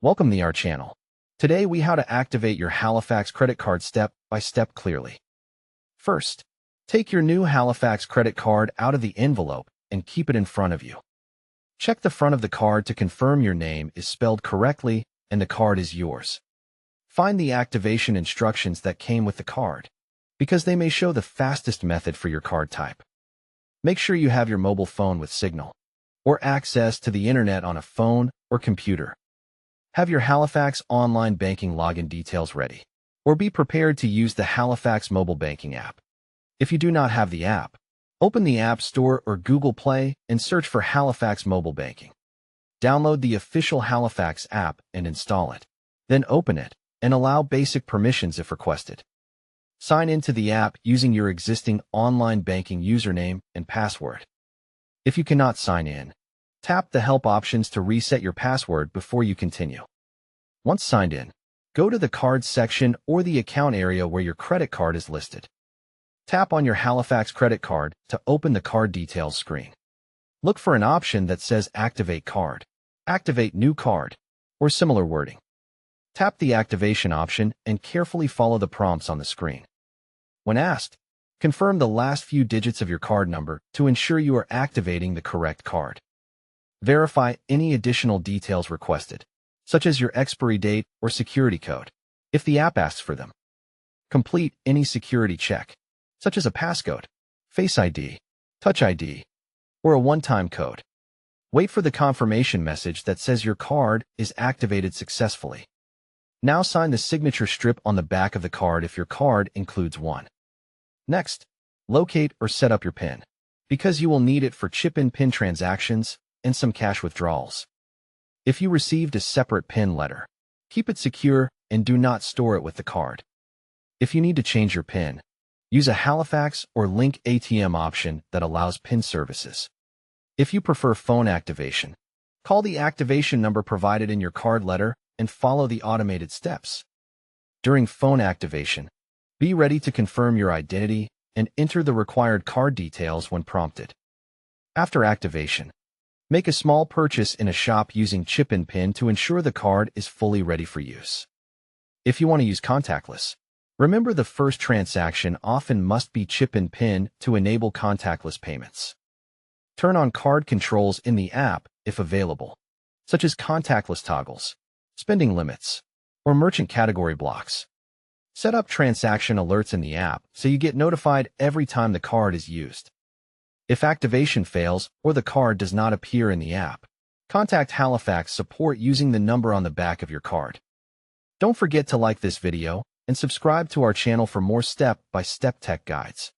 Welcome to our channel. Today we how to activate your Halifax credit card step by step clearly. First, take your new Halifax credit card out of the envelope and keep it in front of you. Check the front of the card to confirm your name is spelled correctly and the card is yours. Find the activation instructions that came with the card, because they may show the fastest method for your card type. Make sure you have your mobile phone with signal or access to the internet on a phone or computer. Have your Halifax online banking login details ready, or be prepared to use the Halifax mobile banking app. If you do not have the app, open the App Store or Google Play and search for Halifax mobile banking. Download the official Halifax app and install it. Then open it and allow basic permissions if requested. Sign into the app using your existing online banking username and password. If you cannot sign in, tap the help options to reset your password before you continue. Once signed in, go to the cards section or the account area where your credit card is listed. Tap on your Halifax credit card to open the card details screen. Look for an option that says Activate Card, Activate New Card, or similar wording. Tap the activation option and carefully follow the prompts on the screen. When asked, confirm the last few digits of your card number to ensure you are activating the correct card. Verify any additional details requested, such as your expiry date or security code, if the app asks for them. Complete any security check, such as a passcode, Face ID, Touch ID, or a one-time code. Wait for the confirmation message that says your card is activated successfully. Now sign the signature strip on the back of the card if your card includes one. Next, locate or set up your PIN, because you will need it for chip-in PIN transactions and some cash withdrawals. If you received a separate PIN letter, keep it secure and do not store it with the card. If you need to change your PIN, use a Halifax or Link ATM option that allows PIN services. If you prefer phone activation, call the activation number provided in your card letter and follow the automated steps. During phone activation, be ready to confirm your identity and enter the required card details when prompted. After activation, make a small purchase in a shop using chip-in PIN to ensure the card is fully ready for use. If you want to use contactless, remember the first transaction often must be chip-in PIN to enable contactless payments. Turn on card controls in the app if available, such as contactless toggles, spending limits, or merchant category blocks. Set up transaction alerts in the app so you get notified every time the card is used. If activation fails or the card does not appear in the app, contact Halifax support using the number on the back of your card. Don't forget to like this video and subscribe to our channel for more step-by-step tech guides.